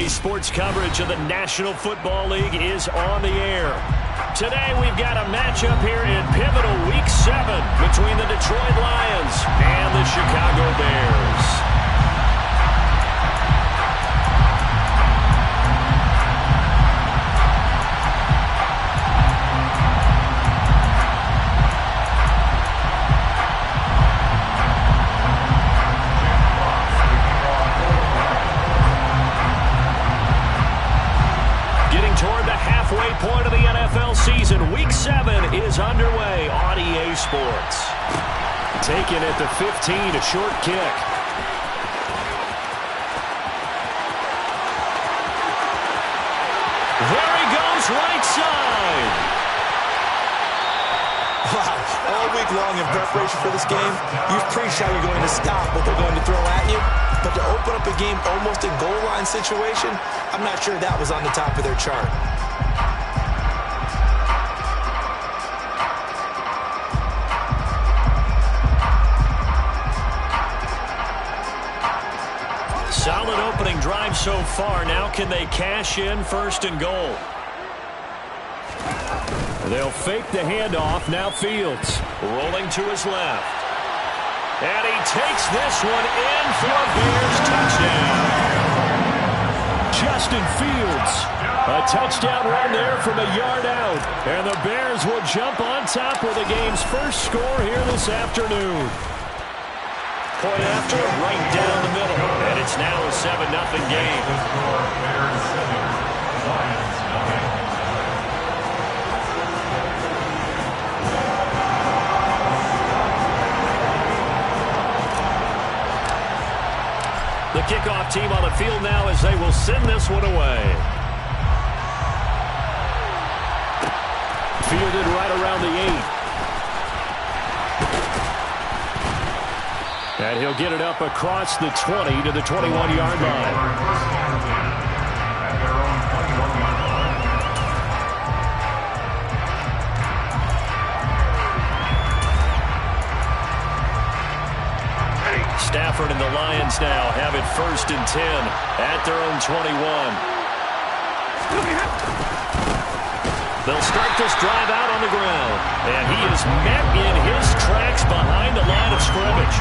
NBC Sports coverage of the National Football League is on the air. Today we've got a matchup here in pivotal Week 7 between the Detroit Lions and the Chicago Bears. Point of the NFL season. Week 7 is underway on EA Sports. Taken at the 15, a short kick. There he goes, right side. Wow, all week long in preparation for this game, you've preached how you're going to stop what they're going to throw at you. But to open up a game almost a goal line situation, I'm not sure that was on the top of their chart. Solid opening drive so far. Now can they cash in 1st and goal? They'll fake the handoff. Now Fields rolling to his left. And he takes this one in for a Bears touchdown. Justin Fields. A touchdown run there from a yard out. And the Bears will jump on top with the game's first score here this afternoon. Point after, right down the middle. And it's now a 7-0 game. The kickoff team on the field now as they will send this one away. Fielded right around the 8. And he'll get it up across the 20 to the 21-yard line. Stafford and the Lions now have it 1st and 10 at their own 21. They'll start this drive out on the ground. And he is met in his tracks behind the line of scrimmage.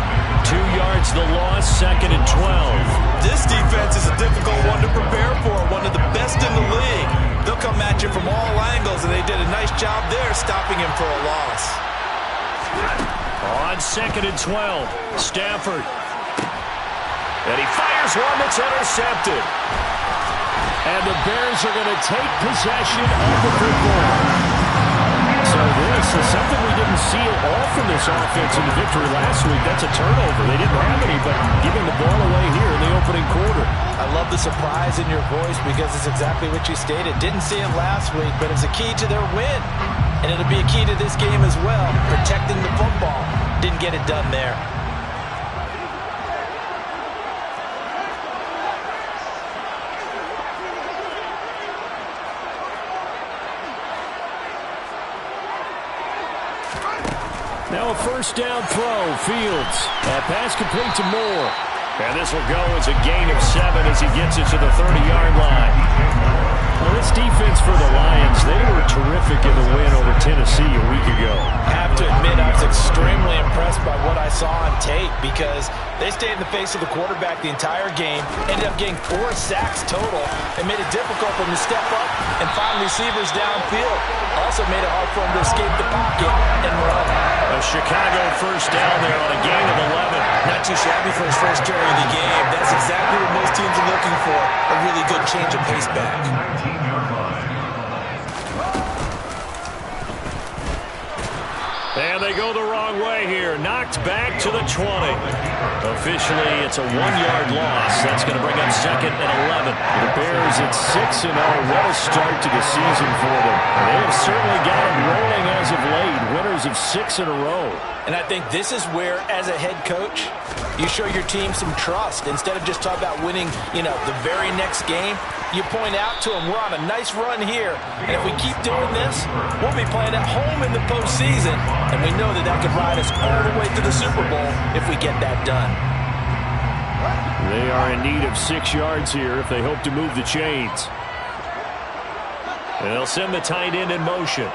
2 yards the loss, 2nd and 12. This defense is a difficult one to prepare for, one of the best in the league. They'll come at you from all angles, and they did a nice job there stopping him for a loss. On 2nd and 12, Stafford. And he fires one that's intercepted. And the Bears are going to take possession of the football. So this is something we didn't see at all from this offense in the victory last week. That's a turnover. They didn't have any, but giving the ball away here in the opening quarter. I love the surprise in your voice because it's exactly what you stated. Didn't see it last week, but it's a key to their win. And it'll be a key to this game as well, protecting the football. Didn't get it done there. Now a 1st down throw. Fields. A pass complete to Moore. And this will go as a gain of 7 as he gets it to the 30-yard line. Well, this defense for the Lions, they were terrific in the win over Tennessee a week ago. I have to admit, I was extremely impressed by what I saw on tape because they stayed in the face of the quarterback the entire game, ended up getting 4 sacks total, and made it difficult for him to step up and find receivers downfield. Also made it hard for him to escape the pocket and run. A Chicago 1st down there on a gain of 11. Not too shabby for his first carry of the game. That's exactly what most teams are looking for, a really good change of pace back. And they go the wrong way here. Knocked back to the 20. Officially, it's a 1-yard loss. That's going to bring up 2nd and 11. The Bears at 6-0. What a start to the season for them. They have certainly got it rolling as of late. Winners of 6 in a row. And I think this is where, as a head coach, you show your team some trust. Instead of just talking about winning, the very next game, you point out to them, we're on a nice run here. And if we keep doing this, we'll be playing at home in the postseason. And we know that could ride us all the way to the Super Bowl if we get that done. They are in need of 6 yards here if they hope to move the chains. And they'll send the tight end in motion.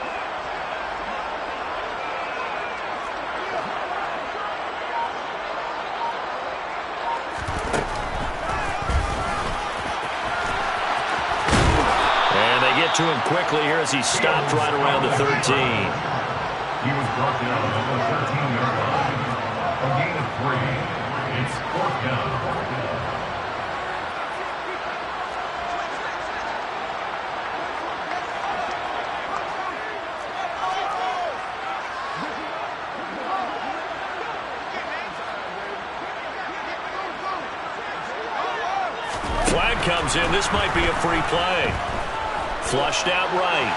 And they get to him quickly here as he stopped right around the 13. He was brought down at the 13-yard line. A gain of 3. It's 4th down. Flag comes in. This might be a free play. Flushed out right.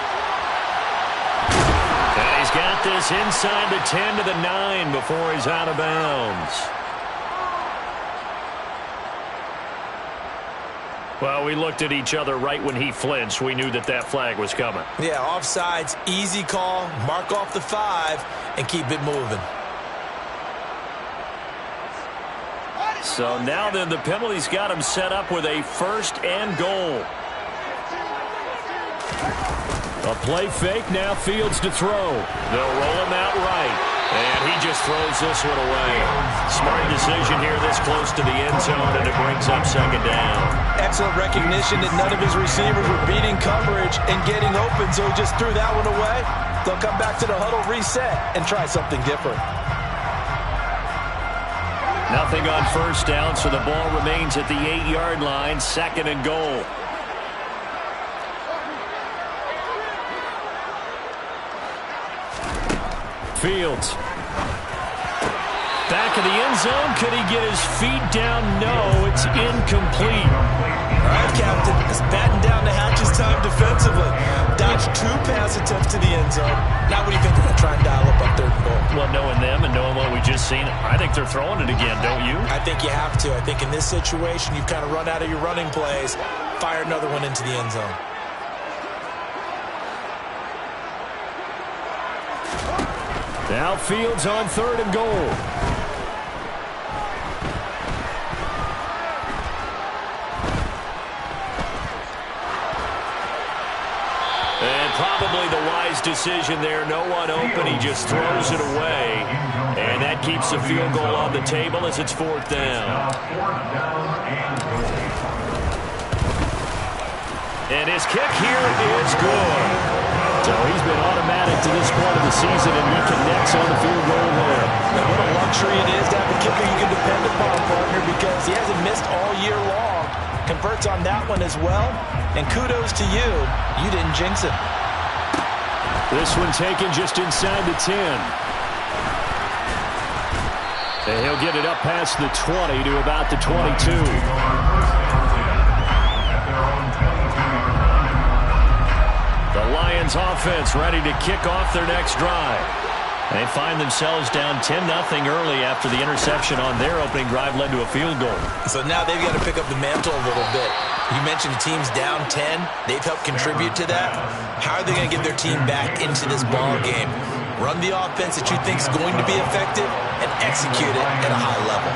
And he's got this inside the 10 to the 9 before he's out of bounds. Well, we looked at each other right when he flinched. We knew that that flag was coming. Yeah, offsides, easy call. Mark off the 5 and keep it moving. So now then the penalty's got him set up with a 1st and goal. A play fake, now Fields to throw. They'll roll him out right. And he just throws this one away. Smart decision here this close to the end zone, and it brings up 2nd down. Excellent recognition that none of his receivers were beating coverage and getting open, so he just threw that one away. They'll come back to the huddle, reset, and try something different. Nothing on 1st down, so the ball remains at the 8-yard line, 2nd and goal. Fields. Back of the end zone. Could he get his feet down? No, it's incomplete. All right, Captain. It's batting down the hatches time defensively. Dodged 2 pass attempts to the end zone. Now what do you think they're going to try and dial up on 3rd and goal? Well, knowing them and knowing what we just seen, I think they're throwing it again, don't you? I think you have to. I think in this situation, you've kind of run out of your running plays. Fire another one into the end zone. Now Fields on 3rd and goal. And probably the wise decision there. No one open. He just throws it away. And that keeps the field goal on the table as it's 4th down. And his kick here is good. So he's been automatic to this point of the season, and he connects on the field goal there. And what a luxury it is to have a kicker you can depend upon, partner, because he hasn't missed all year long. Converts on that one as well. And kudos to you. You didn't jinx it. This one taken just inside the 10. And he'll get it up past the 20 to about the 22. The Lions offense ready to kick off their next drive. They find themselves down 10-0 early after the interception on their opening drive led to a field goal. So now they've got to pick up the mantle a little bit. You mentioned the team's down 10. They've helped contribute to that. How are they going to get their team back into this ball game? Run the offense that you think is going to be effective and execute it at a high level.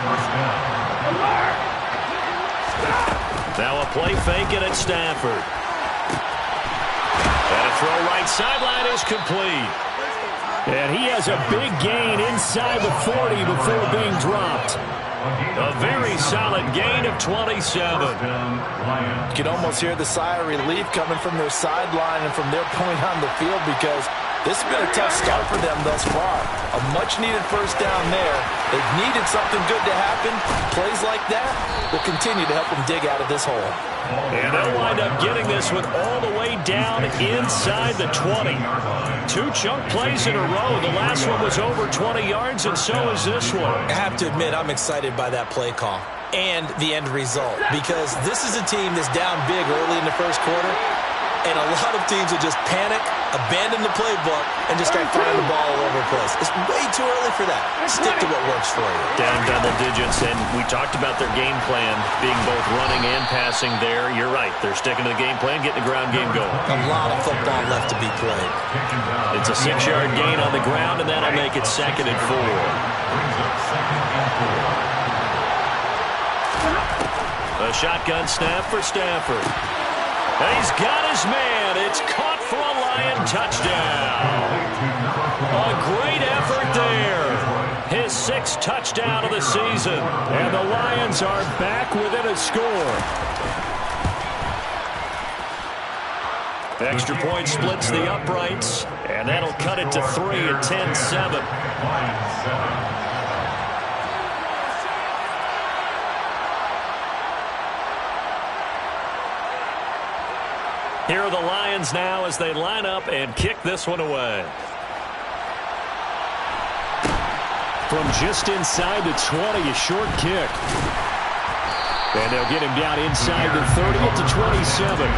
Now a play fake it at Stafford. And a throw right sideline is complete. And he has a big gain inside the 40 before being dropped. A very solid gain of 27. You can almost hear the sigh of relief coming from their sideline and from their point on the field, because this has been a tough start for them thus far. A much-needed 1st down there. They've needed something good to happen. Plays like that will continue to help them dig out of this hole. And they'll wind up getting this one all the way down inside the 20. 2 chunk plays in a row. The last one was over 20 yards, and so is this one. I have to admit, I'm excited by that play call and the end result, because this is a team that's down big early in the 1st quarter, and a lot of teams will just panic, abandon the playbook, and just start firing the ball all over the place. It's way too early for that. Stick to what works for you. Down double digits, and we talked about their game plan being both running and passing there. You're right. They're sticking to the game plan, getting the ground game going. A lot of football left to be played. It's a 6-yard gain on the ground, and that'll make it 2nd and 4. A shotgun snap for Stafford. And he's got his man. It's caught for a Lion touchdown. A great effort there. His 6th touchdown of the season. And the Lions are back within a score. Extra point splits the uprights. And that'll cut it to 3 at 10-7. Here are the Lions now as they line up and kick this one away. From just inside the 20, a short kick. And they'll get him down inside the 30 at the 27.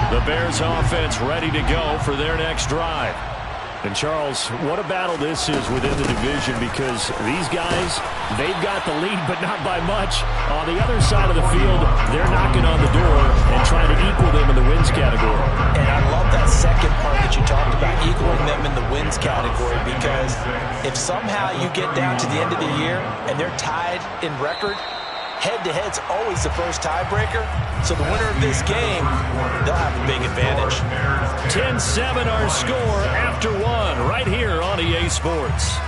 The Bears offense ready to go for their next drive. And, Charles, what a battle this is within the division, because these guys, they've got the lead, but not by much. On the other side of the field, they're knocking on the door and trying to equal them in the wins category. And I love that second part that you talked about, equaling them in the wins category, because if somehow you get down to the end of the year and they're tied in record, head-to-head's always the first tiebreaker. So the winner of this game, they'll have a big advantage. 10-7 our score after 1 right here on EA Sports.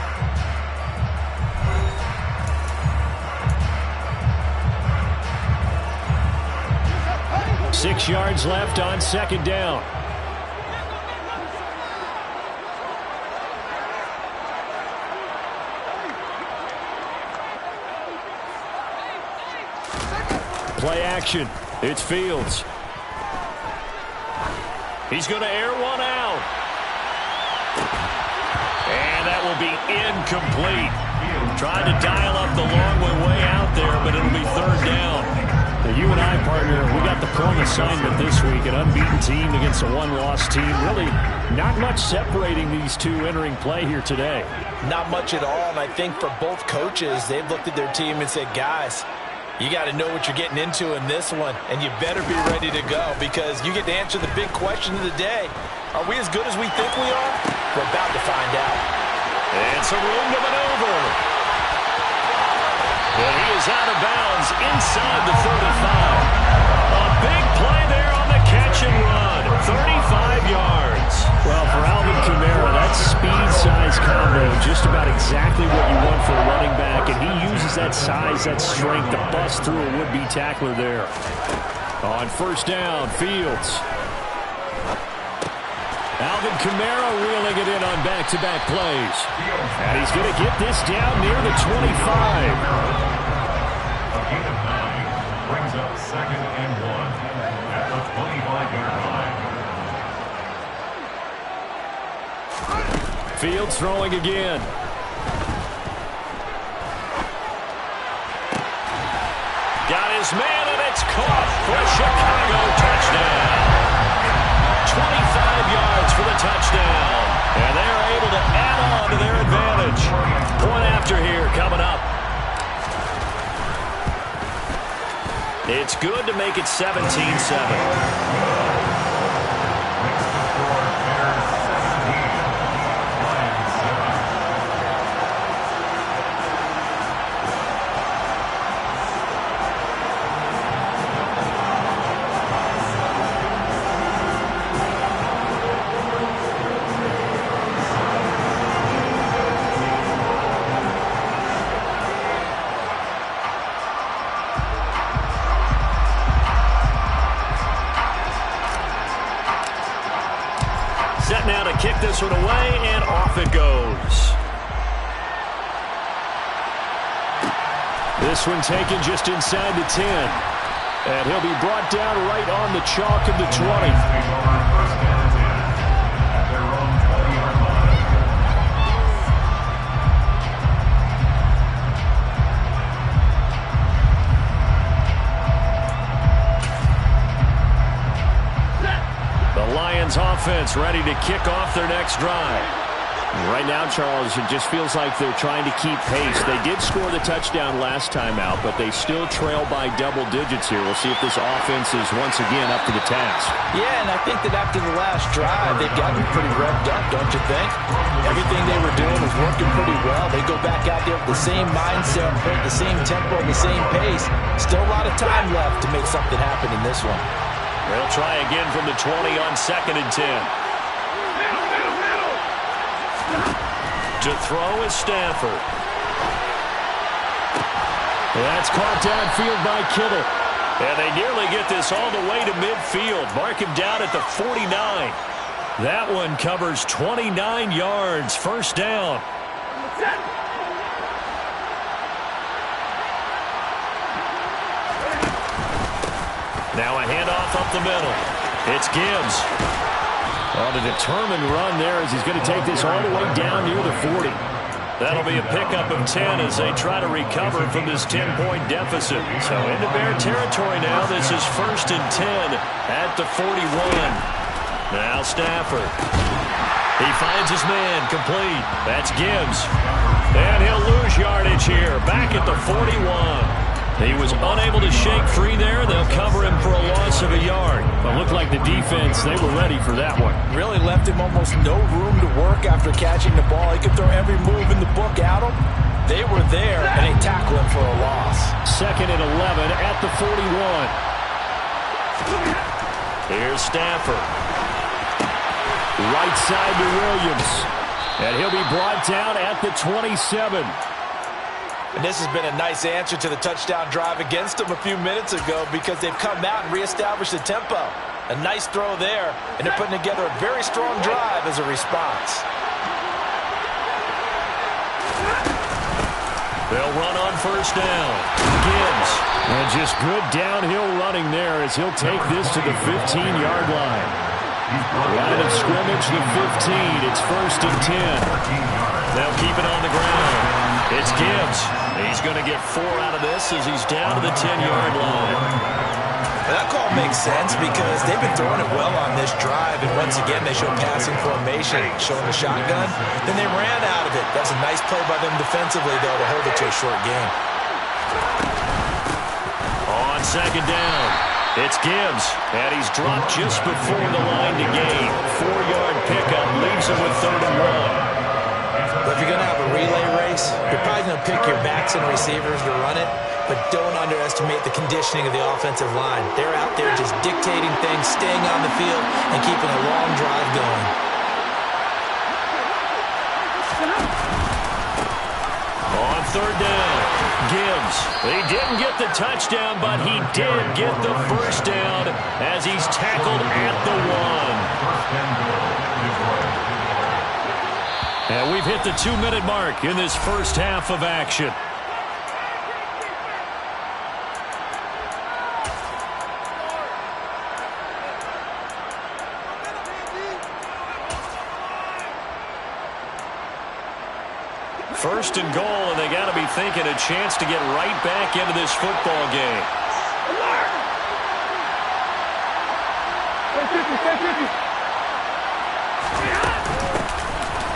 Six yards left on second down. Play action. It's Fields. He's going to air one out. And that will be incomplete. Trying to dial up the long way out there, but it'll be third down. Now, you and I, partner, we got the prone assignment this week. An unbeaten team against a one-loss team. Really not much separating these two entering play here today. Not much at all, and I think for both coaches, they've looked at their team and said, guys, you got to know what you're getting into in this one, and you better be ready to go, because you get to answer the big question of the day. Are we as good as we think we are? We're about to find out. It's a room to maneuver. And he is out of bounds inside the 35. A big play there on the catch and run. 35 yards. Well, for Alvin Kamara, that speed-size combo, just about exactly what you want for a running back, and he uses that size, that strength to bust through a would-be tackler there. On first down, Fields. Alvin Kamara reeling it in on back-to-back plays. And he's going to get this down near the 25. A gain of 9 brings up 2nd and 1 at the 25-yard line. Fields throwing again. Got his man, and it's caught for a Chicago touchdown. 25 yards for the touchdown. And they're able to add on to their advantage. Point after here coming up. It's good to make it 17-7. Now to kick this one away, and off it goes. This one taken just inside the 10. And he'll be brought down right on the chalk of the 20. Offense ready to kick off their next drive. Right now, Charles, it just feels like they're trying to keep pace. They did score the touchdown last time out, but they still trail by double digits here. We'll see if this offense is once again up to the task. Yeah, and I think that after the last drive, they've gotten pretty revved up, don't you think? Everything they were doing was working pretty well. They go back out there with the same mindset, the same tempo, the same pace. Still a lot of time left to make something happen in this one. They'll try again from the 20 on 2nd and 10. To throw is Stafford. That's caught downfield by Kittle. And they nearly get this all the way to midfield. Mark him down at the 49. That one covers 29 yards. First down. Now a handoff up the middle. It's Gibbs. On a determined run there as he's going to take this all the way down near the 40. That'll be a pickup of 10 as they try to recover from this 10-point deficit. So into Bear territory now. This is 1st and 10 at the 41. Now Stafford. He finds his man complete. That's Gibbs. And he'll lose yardage here. Back at the 41. He was unable to shake free there. They'll cover him for a loss of a yard. But looked like the defense, they were ready for that one. Really left him almost no room to work after catching the ball. He could throw every move in the book at him. They were there, and they tackled him for a loss. 2nd and 11 at the 41. Here's Stafford. Right side to Williams. And he'll be brought down at the 27. And this has been a nice answer to the touchdown drive against them a few minutes ago because they've come out and reestablished the tempo. A nice throw there, and they're putting together a very strong drive as a response. They'll run on first down. Gibbs. And just good downhill running there as he'll take this to the 15-yard line. Line of scrimmage, the 15. It's 1st and 10. They'll keep it on the ground. It's Gibbs. He's going to get 4 out of this as he's down to the 10-yard line. Well, that call makes sense because they've been throwing it well on this drive, and once again they show passing formation, showing the shotgun. Then they ran out of it. That's a nice play by them defensively, though, to hold it to a short game. On 2nd down, it's Gibbs, and he's dropped just before the line to gain. 4-yard pickup leaves him with 3rd and 1. But if you're going to have a relay race, you're probably going to pick your backs and receivers to run it, but don't underestimate the conditioning of the offensive line. They're out there just dictating things, staying on the field, and keeping a long drive going. On 3rd down, Gibbs. He didn't get the touchdown, but he did get the first down as he's tackled at the 1. And we've hit the 2-minute mark in this first half of action. First and goal, and they got to be thinking a chance to get right back into this football game.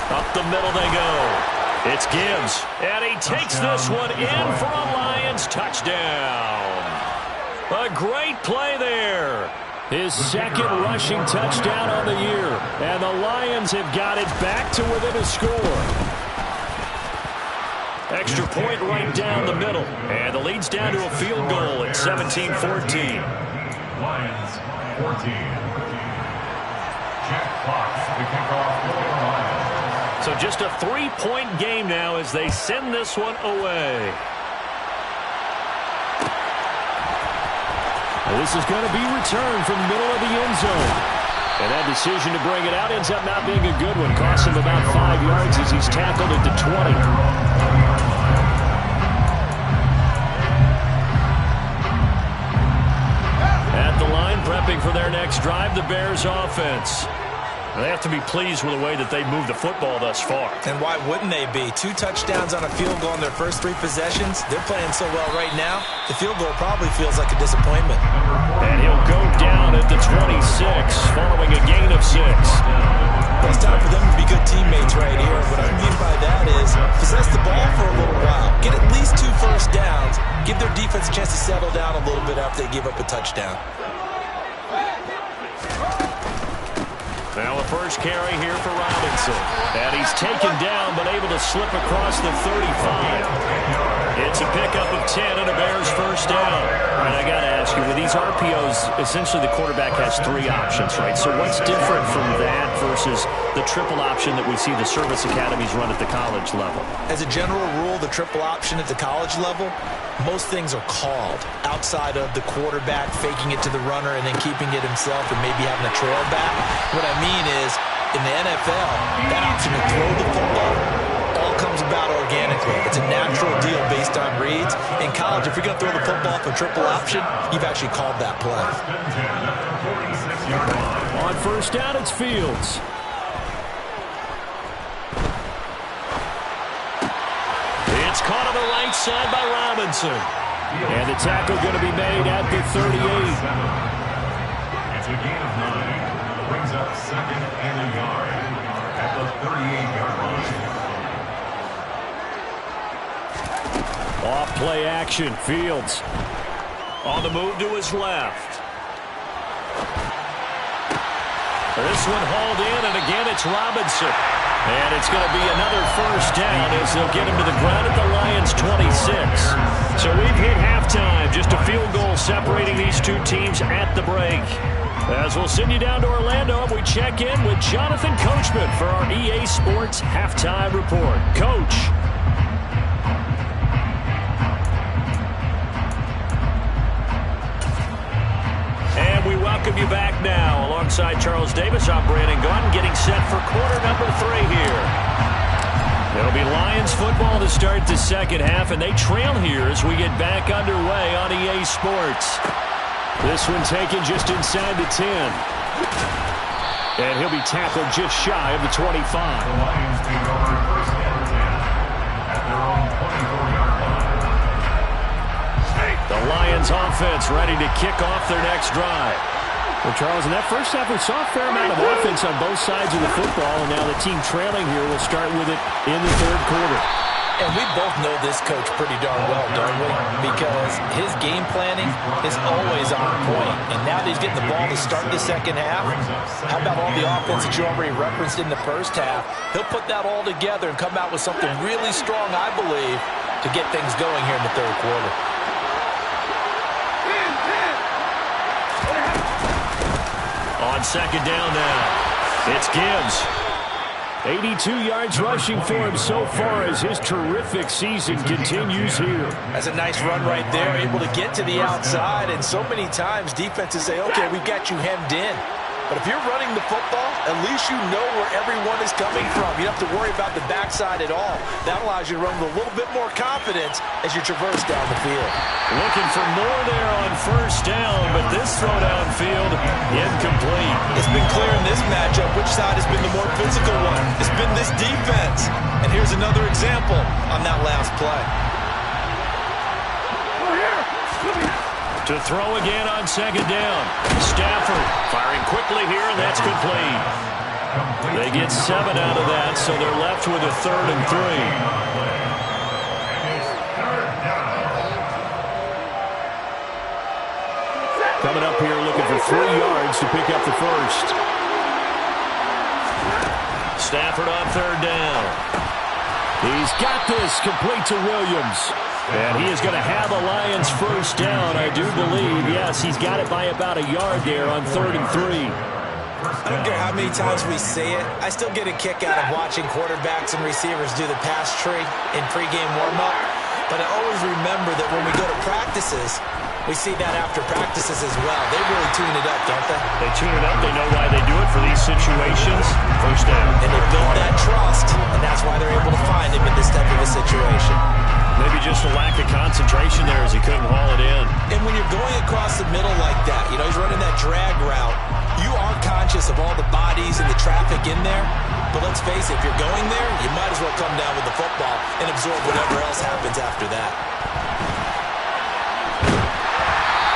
Up the middle they go. It's Gibbs, and he takes this one in for a Lions touchdown. A great play there. His 2nd rushing touchdown on the year, and the Lions have got it back to within a score. Extra point right down the middle, and the lead's down to a field goal at 17-14. Lions 14. Jack Fox, the kickoff for the Lions. So just a 3-point game now as they send this one away. Well, this is going to be returned from the middle of the end zone. And that decision to bring it out ends up not being a good one. Costs him about 5 yards as he's tackled at the 20. At the line, prepping for their next drive, the Bears offense. They have to be pleased with the way that they moved the football thus far. And why wouldn't they be? 2 touchdowns on a field goal in their first 3 possessions. They're playing so well right now, the field goal probably feels like a disappointment. And he'll go down at the 26 following a gain of 6. Well, it's time for them to be good teammates right here. possess the ball for a little while, get at least 2 first downs, give their defense a chance to settle down a little bit after they give up a touchdown. Now a first carry here for Robinson. And he's taken down, but able to slip across the 35. It's a pickup of 10 and a Bears first down. All right, I got to ask you, with these RPOs, essentially the quarterback has 3 options, right? So what's different from that versus the triple option that we see the service academies run at the college level? As a general rule, the triple option at the college level, most things are called outside of the quarterback faking it to the runner and then keeping it himself and maybe having a trail back. What I mean is, in the NFL, that option to throw the football all comes about organically. It's a natural deal based on reads. In college, if you're going to throw the football for triple option, you've actually called that play. On first down, it's Fields. It's caught on the right side by Robinson. And the tackle going to be made at the 38. It's a gain of 9. Brings up 2nd and a yard at the 38-yard line. Off play action. Fields on the move to his left. This one hauled in, and again it's Robinson. And it's going to be another first down as they'll get him to the ground at the Lions' 26. So we've hit halftime. Just a field goal separating these two teams at the break. As we'll send you down to Orlando, and we check in with Jonathan Coachman for our EA Sports Halftime Report. Coach. And we welcome you back now. Alongside Charles Davis, I'm Brandon Gaudin, getting set for quarter number 3 here. It'll be Lions football to start the second half, and they trail here as we get back underway on EA Sports. This one taken just inside the 10. And he'll be tackled just shy of the 25. The Lions take over first and 10 at their own 24-yard line. The Lions offense ready to kick off their next drive. Well, Charles, in that first half, we saw a fair amount of offense on both sides of the football, and now the team trailing here will start with it in the third quarter. And we both know this coach pretty darn well, don't we? Because his game planning is always on point. And now that he's getting the ball to start the second half, how about all the offense that you already referenced in the first half? He'll put that all together and come out with something really strong, I believe, to get things going here in the third quarter. On second down now, it's Gibbs. 82 yards rushing for him so far as his terrific season continues here. That's a nice run right there, able to get to the outside, and so many times defenses say, okay, we got you hemmed in. But if you're running the football, at least you know where everyone is coming from. You don't have to worry about the backside at all. That allows you to run with a little bit more confidence as you traverse down the field. Looking for more there on first down, but this throw downfield, incomplete. It's been clear in this matchup which side has been the more physical one. It's been this defense. And here's another example on that last play. To throw again on second down. Stafford firing quickly here, and that's complete. They get 7 out of that, so they're left with a 3rd and 3. Coming up here looking for 3 yards to pick up the first. Stafford on third down. He's got this complete to Williams. And he is going to have a Lions first down, I do believe. Yes, he's got it by about a yard there on 3rd and 3. I don't care how many times we say it, I still get a kick out of watching quarterbacks and receivers do the pass tree in pregame warm-up. But I always remember that when we go to practices, we see that after practices as well. They really tune it up, don't they? They tune it up. They know why they do it for these situations. First down. And they build that trust, and that's why they're able to find him in this type of a situation. Maybe just a lack of concentration there as he couldn't haul it in. And when you're going across the middle like that, you know, he's running that drag route, you are conscious of all the bodies and the traffic in there. But let's face it, if you're going there, you might as well come down with the football and absorb whatever else happens after that.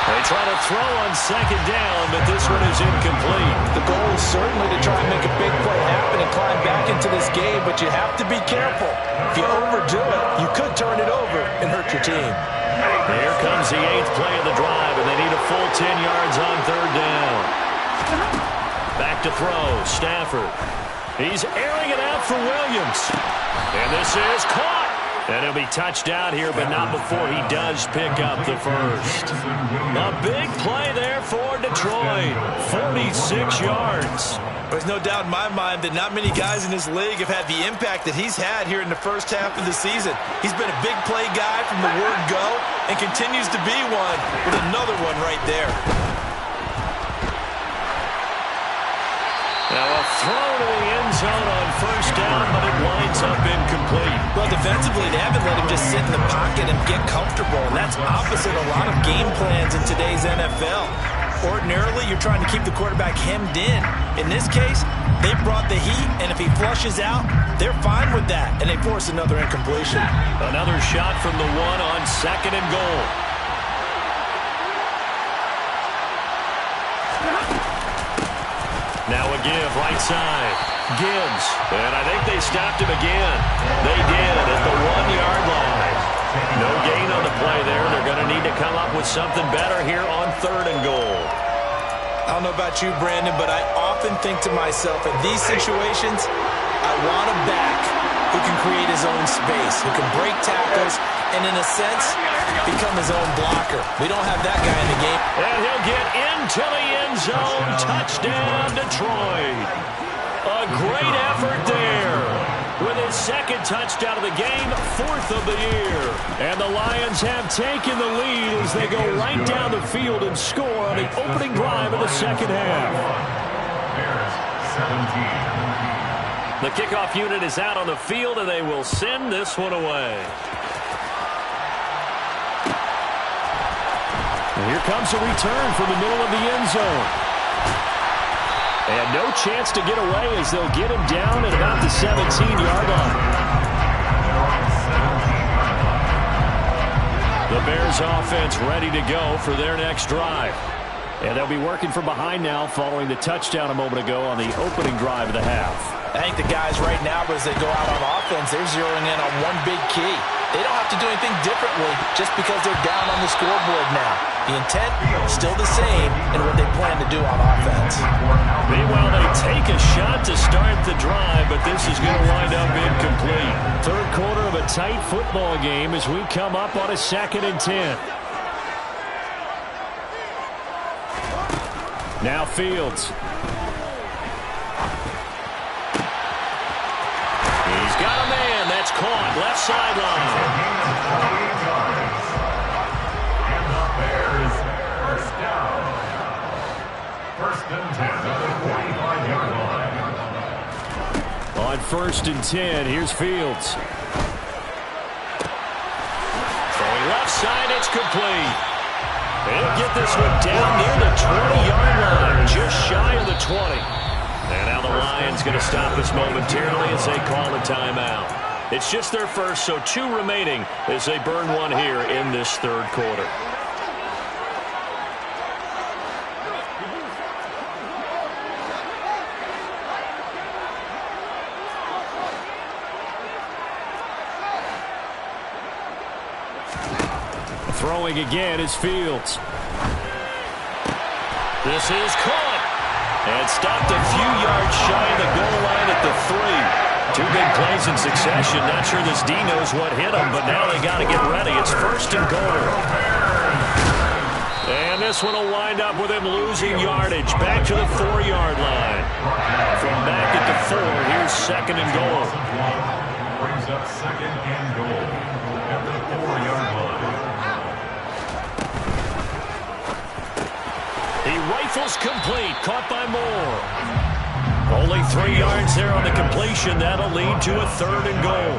They try to throw on second down, but this one is incomplete. The goal is certainly to try and make a big play happen to climb back into this game, but you have to be careful. If you overdo it, you could turn it over and hurt your team. Here comes the 8th play of the drive, and they need a full 10 yards on 3rd down. Back to throw, Stafford. He's airing it out for Williams. And this is caught. And he'll be touched down here, but not before he does pick up the first. A big play there for Detroit. 46 yards. There's no doubt in my mind that not many guys in this league have had the impact that he's had here in the first half of the season. He's been a big play guy from the word go and continues to be one with another one right there. Now a throw to the end zone on 1st down, but it winds up incomplete. Well, defensively, they haven't let him just sit in the pocket and get comfortable, and that's opposite a lot of game plans in today's NFL. Ordinarily, you're trying to keep the quarterback hemmed in. In this case, they brought the heat, and if he flushes out, they're fine with that, and they force another incompletion. Another shot from the 1 on 2nd and goal. Now a give, right side. Gibbs. And I think they stopped him again. They did at the 1-yard line. No gain on the play there. They're going to need to come up with something better here on 3rd and goal. I don't know about you, Brandon, but I often think to myself, in these situations, I want a back who can create his own space, who can break tackles, and in a sense, become his own blocker. We don't have that guy in the game. And he'll get into the end zone. Touchdown, Detroit. A great effort there. With his 2nd touchdown of the game, 4th of the year. And the Lions have taken the lead as they go right down the field and score on the opening drive of the 2nd half. Bears 17. The kickoff unit is out on the field, and they will send this one away. And here comes a return from the middle of the end zone. And no chance to get away as they'll get him down at about the 17-yard line. The Bears offense ready to go for their next drive. And they'll be working from behind now following the touchdown a moment ago on the opening drive of the half. I think the guys right now, as they go out on offense, they're zeroing in on one big key. They don't have to do anything differently just because they're down on the scoreboard now. The intent still the same in what they plan to do on offense. Meanwhile, they take a shot to start the drive, but this is going to wind up incomplete. 3rd quarter of a tight football game as we come up on a 2nd and 10. Now Fields. He's got a man. That's caught. Left sideline. And the Bears, 1st down. 1st and 10 at the 45-yard line. On 1st and 10, here's Fields. Throwing left side, it's complete. They'll get this one down near the 20-yard line, just shy of the 20. And now the Lions going to stop this momentarily as they call a timeout. It's just their first, so 2 remaining as they burn one here in this 3rd quarter. Throwing again is Fields. This is caught. And stopped a few yards shy of the goal line at the 3. 2 big plays in succession. Not sure this D knows what hit him, but now they got to get ready. It's 1st and goal. And this one will wind up with him losing yardage. Back to the 4-yard line. From back at the 4, here's 2nd and goal. Brings up 2nd and goal at the 4-yard line. He rifles complete, caught by Moore. Only 3 yards there on the completion. That'll lead to a 3rd and goal.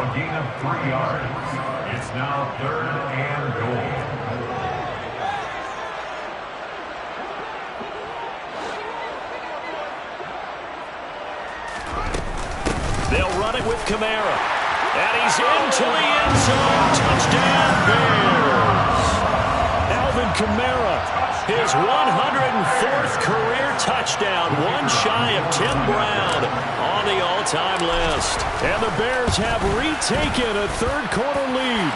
A gain of 3 yards. It's now 3rd and goal. They'll run it with Kamara. And he's into the end zone. Touchdown, Bears. Alvin Kamara His 104th career touchdown, one shy of Tim Brown on the all-time list. And the Bears have retaken a third-quarter lead.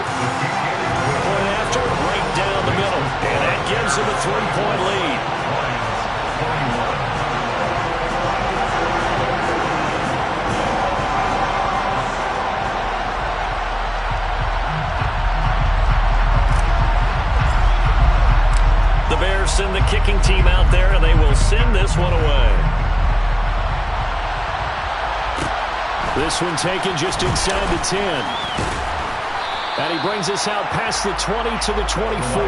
Point after, right down the middle. And that gives them a 3-point lead. The Bears send the kicking team out there, and they will send this one away. This one taken just inside the 10. And he brings us out past the 20 to the 24.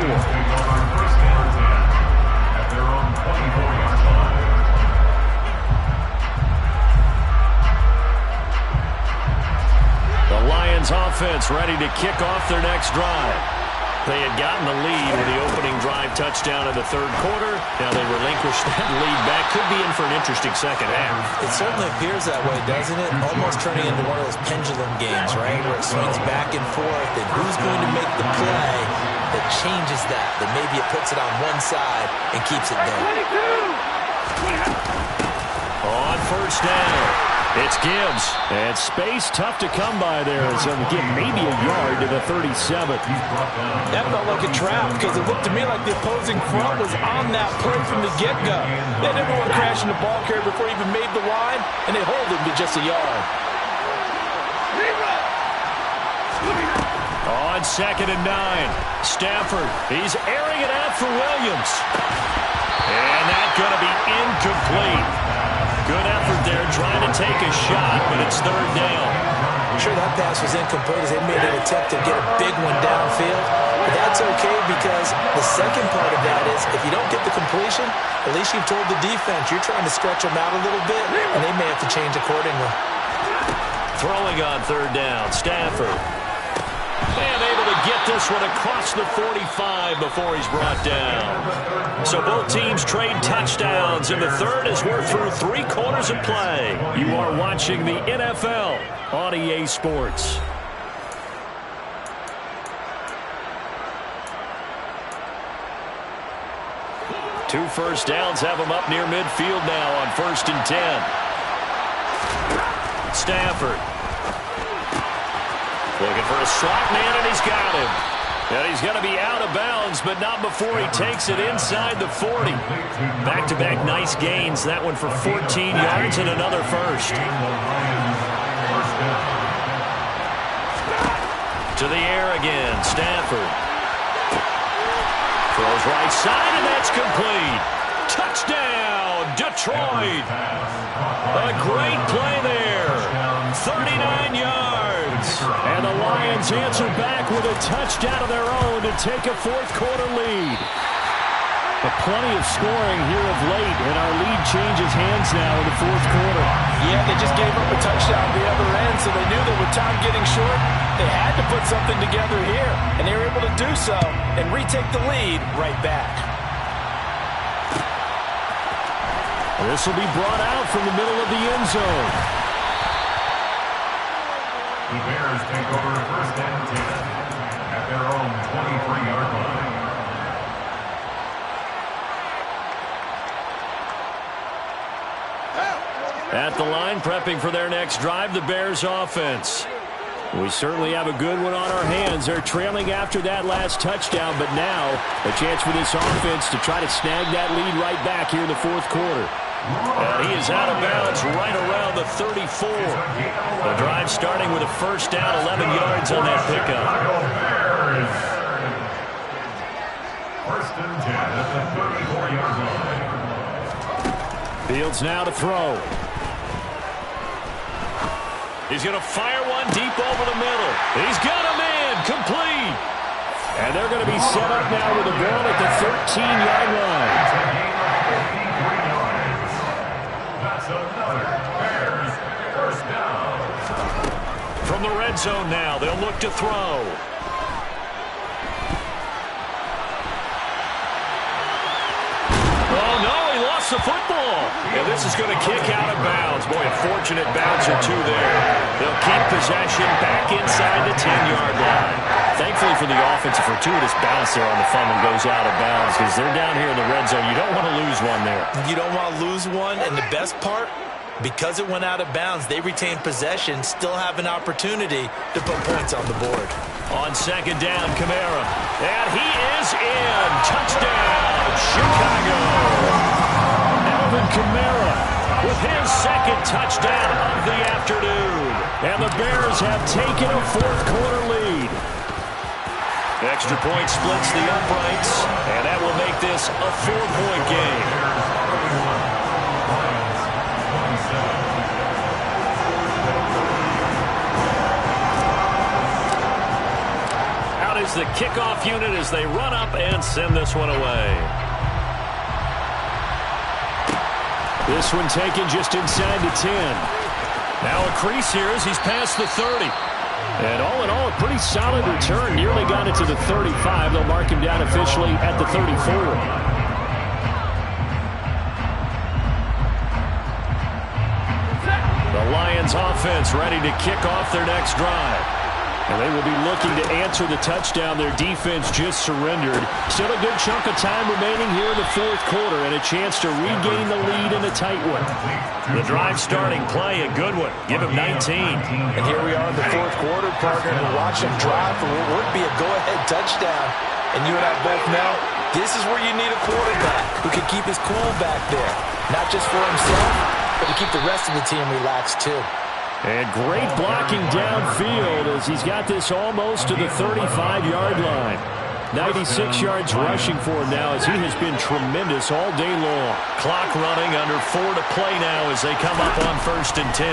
The Lions offense ready to kick off their next drive. They had gotten the lead with the opening drive touchdown in the third quarter. Now they relinquish that lead back. Could be in for an interesting second half. It certainly appears that way, doesn't it? Almost turning into one of those pendulum games, right? Where it swings back and forth, and who's going to make the play that changes that? That maybe it puts it on one side and keeps it there. On first down. It's Gibbs. And space tough to come by there. So give maybe a yard to the 37. That felt like a trap because it looked to me like the opposing front was on that play from the get-go. They had everyone crashing the ball carrier before he even made the line, and they hold him to just a yard. On 2nd and 9. Stafford. He's airing it out for Williams. And that's going to be incomplete. Good effort there trying to take a shot, but it's third down. I'm sure that pass was incomplete as they made an attempt to get a big one downfield. But that's okay because the second part of that is if you don't get the completion, at least you've told the defense you're trying to stretch them out a little bit, and they may have to change accordingly. Throwing on third down, Stafford. And able to get this one across the 45 before he's brought down. So both teams trade touchdowns, and the third as we're through 3 quarters of play. You are watching the NFL on EA Sports. Two first downs have them up near midfield now on 1st and 10. Stafford. Looking for a slot man, and he's got him. And he's going to be out of bounds, but not before he takes it inside the 40. Back-to-back nice gains. That one for 14 yards and another first. To the air again, Stafford. Throws right side, and that's complete. Touchdown, Detroit. A great play there. 39 yards. And the Lions answer back with a touchdown of their own to take a fourth-quarter lead. But plenty of scoring here of late, and our lead changes hands now in the fourth quarter. Yeah, they just gave up a touchdown at the other end, so they knew that with time getting short, they had to put something together here. And they were able to do so and retake the lead right back. This will be brought out from the middle of the end zone. The Bears take over 1st and 10 at their own 23-yard line. At the line, prepping for their next drive, the Bears offense. We certainly have a good one on our hands. They're trailing after that last touchdown, but now a chance for this offense to try to snag that lead right back here in the fourth quarter. And he is out of bounds right around the 34. The drive starting with a first down, 11 yards on that pickup. 1st and 10 at the 34-yard line. Fields now to throw. He's going to fire one deep over the middle. He's got a man, complete. And they're going to be set up now with a ball at the 13-yard line. That's another Bears first down. From the red zone now, they'll look to throw. Oh, no, he lost the football. And this is going to kick out of bounds. Boy, a fortunate bounce or two there. They'll keep possession back inside the 10-yard line. Thankfully for the offense, a fortuitous bounce there on the fumble goes out of bounds because they're down here in the red zone. You don't want to lose one there. You don't want to lose one, and the best part, because it went out of bounds, they retain possession, still have an opportunity to put points on the board. On second down, Kamara. And he is in. Touchdown, Chicago. Alvin Kamara with his second touchdown of the afternoon. And the Bears have taken a fourth-quarter lead. Extra point splits the uprights, and that will make this a 4-point game. Out is the kickoff unit as they run up and send this one away. This one taken just inside the 10. Now a crease here as he's past the 30. And all in all, a pretty solid return. Nearly got it to the 35. They'll mark him down officially at the 34. The Lions offense ready to kick off their next drive. And they will be looking to answer the touchdown their defense just surrendered. Still a good chunk of time remaining here in the fourth quarter and a chance to regain the lead in a tight one. The drive starting play, a good one. Give him 19. And here we are in the fourth quarter, partner, to watch him drive for what would be a go-ahead touchdown. And you and I both know this is where you need a quarterback who can keep his cool back there. Not just for himself, but to keep the rest of the team relaxed too. And great blocking downfield as he's got this almost to the 35-yard line. 96 yards rushing for him now as he has been tremendous all day long. Clock running, under 4 to play now as they come up on 1st and 10.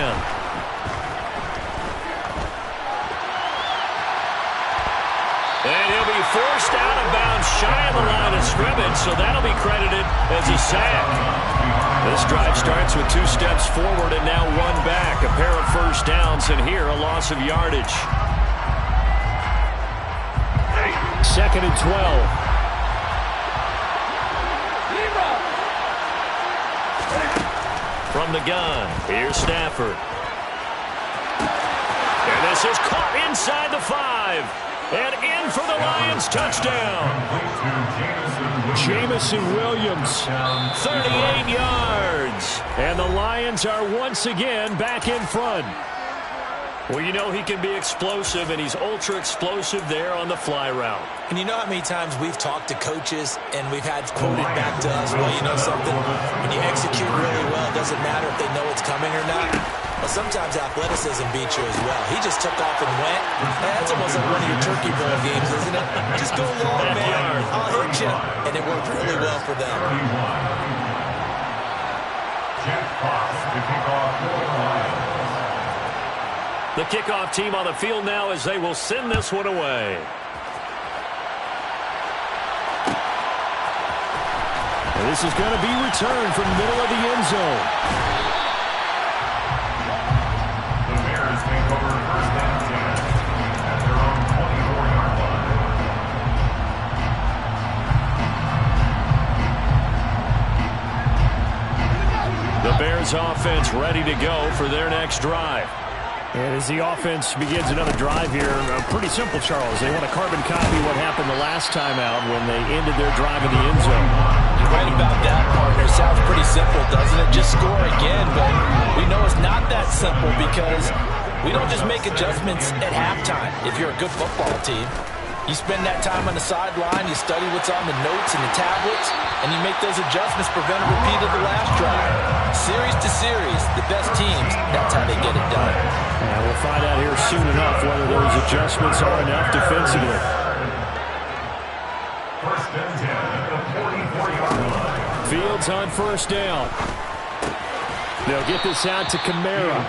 And he'll be forced out of bounds shy of the line of scrimmage, so that'll be credited as a sack. This drive starts with 2 steps forward and now 1 back. A pair of first downs, and here a loss of yardage. 2nd and 12. From the gun, here's Stafford. And this is caught inside the 5. And in for the Lions, touchdown. Jamison Williams, 38 yards. And the Lions are once again back in front. Well, you know he can be explosive, and he's ultra-explosive there on the fly route. And you know how many times we've talked to coaches and we've had quoted back to us, well, you know something, when you execute really well, it doesn't matter if they know it's coming or not. Well, sometimes athleticism beats you as well. He just took off and went. That's almost like one of your turkey bowl games, isn't it? Just go long, man. I'll hit you. And it worked really well for them. Jeff Fox to kick off for the Lions. The kickoff team on the field now as they will send this one away. And this is going to be returned from the middle of the end zone. The Bears take over 1st and 10 at their own 24-yard line. The Bears offense ready to go for their next drive. And as the offense begins another drive here, pretty simple, Charles. They want to carbon copy what happened the last time out when they ended their drive in the end zone. You're right about that, partner. Sounds pretty simple, doesn't it? Just score again, but we know it's not that simple because we don't just make adjustments at halftime if you're a good football team. You spend that time on the sideline, you study what's on the notes and the tablets, and you make those adjustments, prevent a repeat of the last drive. Series to series, the best teams, that's how they get it done. And we'll find out here soon enough whether those adjustments are enough defensively. 1st and 10 at the 44-yard line. Fields on 1st down. They'll get this out to Kamara.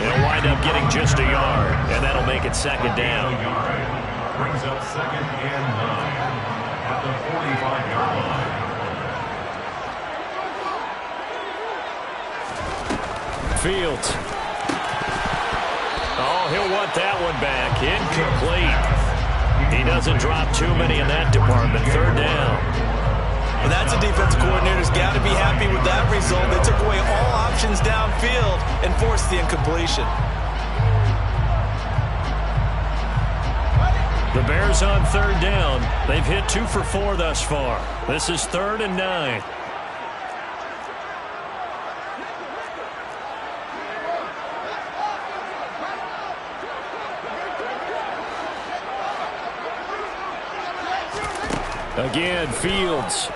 They'll wind up getting just a yard, and that'll make it 2nd down. Brings up 2nd and 9 at the 45-yard line. Fields. Oh, he'll want that one back. Incomplete. He doesn't drop too many in that department. 3rd down. And that's a defensive coordinator's got to be happy with that result. They took away all options downfield and forced the incompletion. The Bears on third down. They've hit 2 for 4 thus far. This is 3rd and 9. Again, Fields.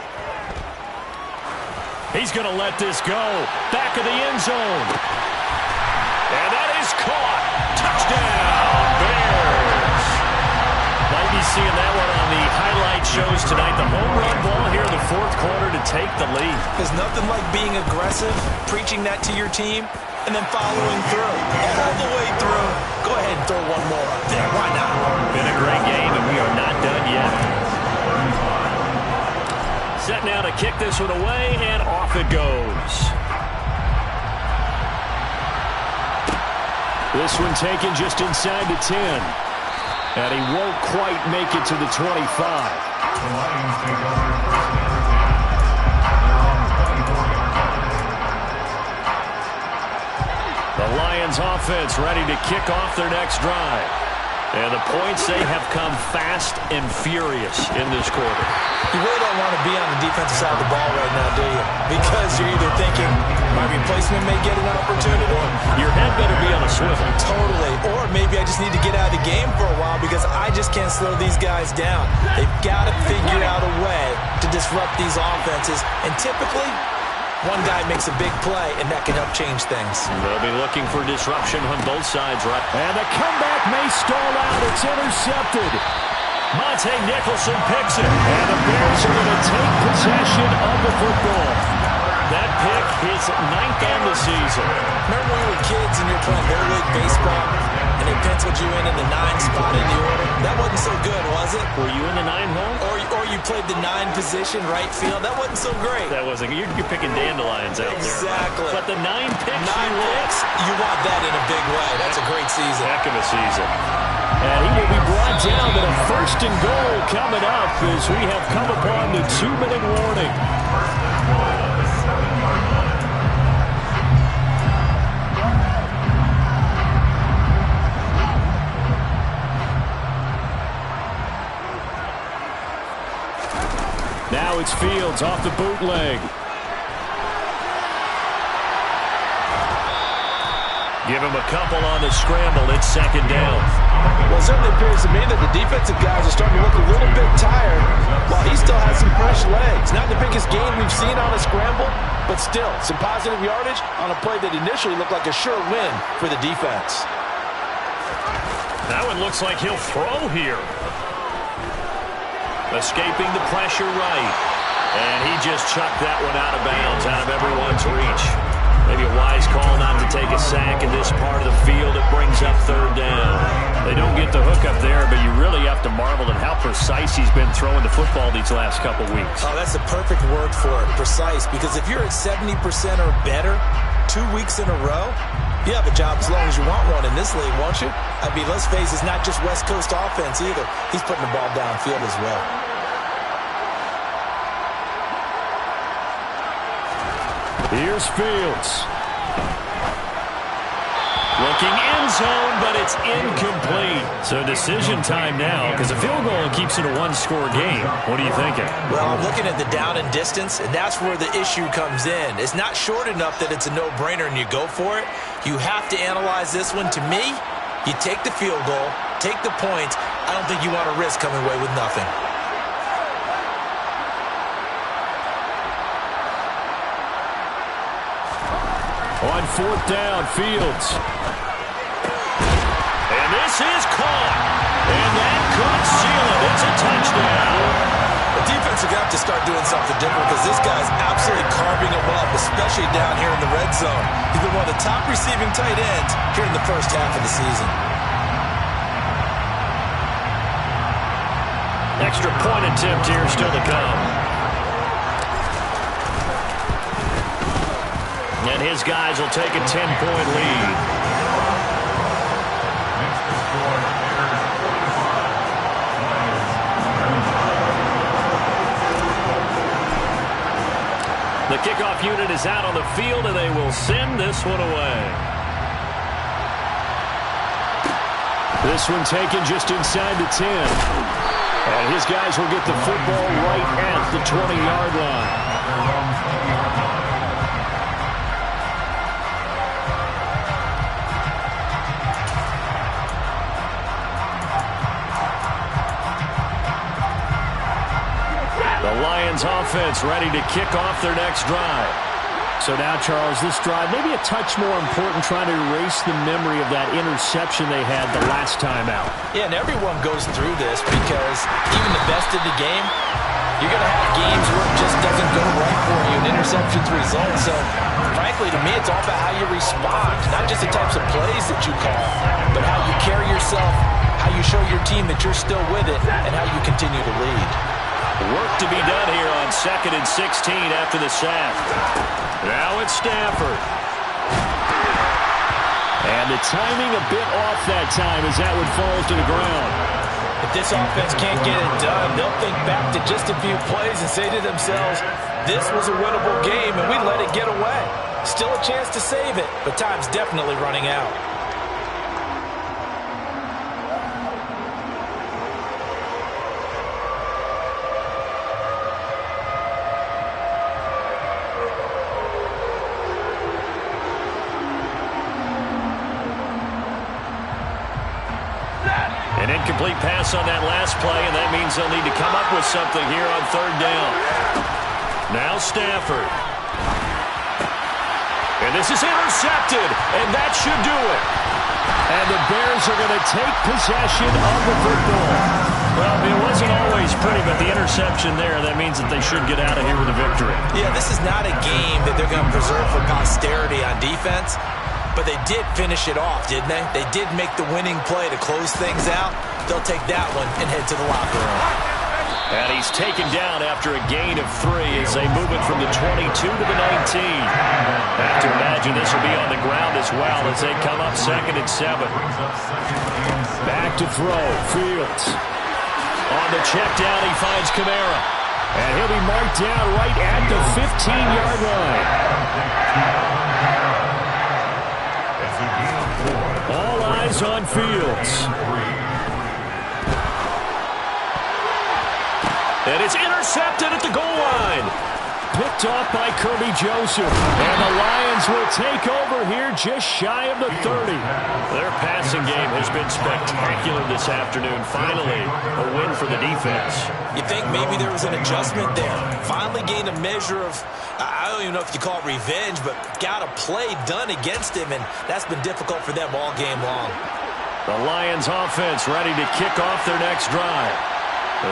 He's going to let this go. Back of the end zone. And that is caught. Touchdown, Bears. Might be seeing that one on the highlight shows tonight. The home run ball here in the 4th quarter to take the lead. There's nothing like being aggressive, preaching that to your team, and then following through. All the way through. Go ahead and throw one more up there. Why not? Been a great game, and we are not done yet. Set now to kick this one away, and off it goes. This one taken just inside the 10. And he won't quite make it to the 25. The Lions take over first down and 10. They're on the 24-yard line. The Lions offense ready to kick off their next drive. And the points, they have come fast and furious in this quarter. You really don't want to be on the defensive side of the ball right now, do you? Because you're either thinking, my replacement may get an opportunity. Your head better be on a swivel. Totally. Or maybe I just need to get out of the game for a while because I just can't slow these guys down. They've got to figure out a way to disrupt these offenses. And typically, one guy makes a big play, and that can help change things. They'll be looking for disruption on both sides, right? And the comeback may stall out. It's intercepted. Monte Nicholson picks it. And the Bears are going to take possession of the football. That pick is 9th on the season. Remember when we were kids and you're playing Little League baseball, and they penciled you in the 9 spot in the order? That wasn't so good, was it? Were you in the 9 hole? Or you played the 9 position, right field. That wasn't so great. That wasn't. You're picking dandelions out there. Exactly. But the 9 picks, 9 picks, you want that in a big way. That's a great season. Heck of a season. And he will be brought down to the 1st and goal coming up as we have come upon the 2-minute warning. Now it's Fields off the bootleg. Give him a couple on the scramble. It's 2nd down. Well, it certainly appears to me that the defensive guys are starting to look a little bit tired while he still has some fresh legs. Not the biggest gain we've seen on a scramble, but still some positive yardage on a play that initially looked like a sure win for the defense. That one looks like he'll throw here. Escaping the pressure right. And he just chucked that one out of bounds, out of everyone's reach. Maybe a wise call not to take a sack in this part of the field. It brings up 3rd down. They don't get the hook up there, but you really have to marvel at how precise he's been throwing the football these last couple weeks. Oh, that's the perfect word for it, precise. Because if you're at 70% or better 2 weeks in a row, you have a job as long as you want one in this league, won't you? I mean, let's face it, it's not just West Coast offense either. He's putting the ball downfield as well. Here's Fields. Looking end zone, but it's incomplete. So decision time now, because a field goal keeps it a 1-score game. What are you thinking? Well, I'm looking at the down and distance, and that's where the issue comes in. It's not short enough that it's a no-brainer and you go for it. You have to analyze this one. To me, you take the field goal, take the points. I don't think you want to risk coming away with nothing. On 4th down, Fields. And this is caught. And that could seal it. It's a touchdown. The defense will have to start doing something different because this guy's absolutely carving them up, especially down here in the red zone. He's been one of the top receiving tight ends here in the first half of the season. Extra point attempt here still to come. And his guys will take a 10-point lead. Next to score, Bears 25, Lions 7. The kickoff unit is out on the field, and they will send this one away. This one taken just inside the 10. And his guys will get the football right at the 20-yard line. The Lions offense ready to kick off their next drive. So now, Charles, this drive maybe a touch more important, trying to erase the memory of that interception they had the last time out. Yeah, and everyone goes through this because even the best in the game, you're going to have games where it just doesn't go right for you, and interceptions result. So, frankly, to me, it's all about how you respond, not just the types of plays that you call, but how you carry yourself, how you show your team that you're still with it, and how you continue to lead. Work to be done here on 2nd and 16 after the sack. Now it's Stafford. And the timing a bit off that time as that one falls to the ground. If this offense can't get it done, they'll think back to just a few plays and say to themselves, this was a winnable game and we let it get away. Still a chance to save it, but time's definitely running out. An incomplete pass on that last play, and that means they'll need to come up with something here on 3rd down. Now Stafford. And this is intercepted, and that should do it. And the Bears are going to take possession of the football. Well, it wasn't always pretty, but the interception there, that means that they should get out of here with a victory. Yeah, this is not a game that they're going to preserve for posterity on defense. But they did finish it off, didn't they? They did make the winning play to close things out. They'll take that one and head to the locker room. And he's taken down after a gain of 3 as they move it from the 22 to the 19. I have to imagine this will be on the ground as well as they come up 2nd and 7. Back to throw, Fields. On the check down, he finds Kamara. And he'll be marked down right at the 15-yard line. All eyes on Fields. And it's intercepted at the goal line. Picked off by Kirby Joseph. And the Lions will take over here just shy of the 30. Their passing game has been spectacular this afternoon. Finally, a win for the defense. You think maybe there was an adjustment there? Finally gained a measure of, I don't even know if you call it revenge, but got a play done against him, and that's been difficult for them all game long. The Lions offense ready to kick off their next drive.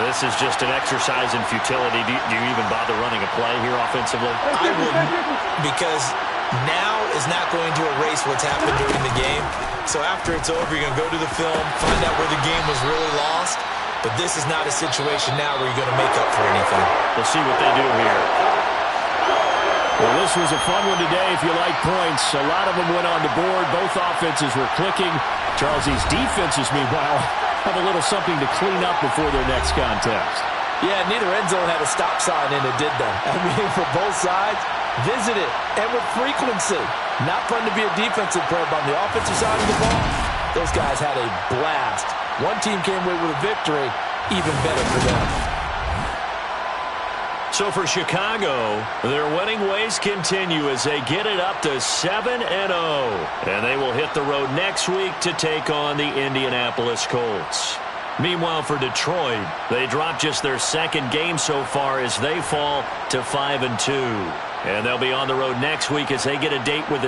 This is just an exercise in futility. Do you even bother running a play here offensively? I wouldn't, because now is not going to erase what's happened during the game. So after it's over, you're going to go to the film, find out where the game was really lost. But this is not a situation now where you're going to make up for anything. We'll see what they do here. Well, this was a fun one today if you like points. A lot of them went on the board. Both offenses were clicking. Charles's defenses, meanwhile, have a little something to clean up before their next contest. Yeah, neither end zone had a stop sign in it, did they? I mean, for both sides, visit it, and with frequency. Not fun to be a defensive player, but on the offensive side of the ball, those guys had a blast. One team came away with a victory, even better for them. So for Chicago, their winning ways continue as they get it up to 7-0. And they will hit the road next week to take on the Indianapolis Colts. Meanwhile, for Detroit, they drop just their 2nd game so far as they fall to 5-2. And they'll be on the road next week as they get a date with the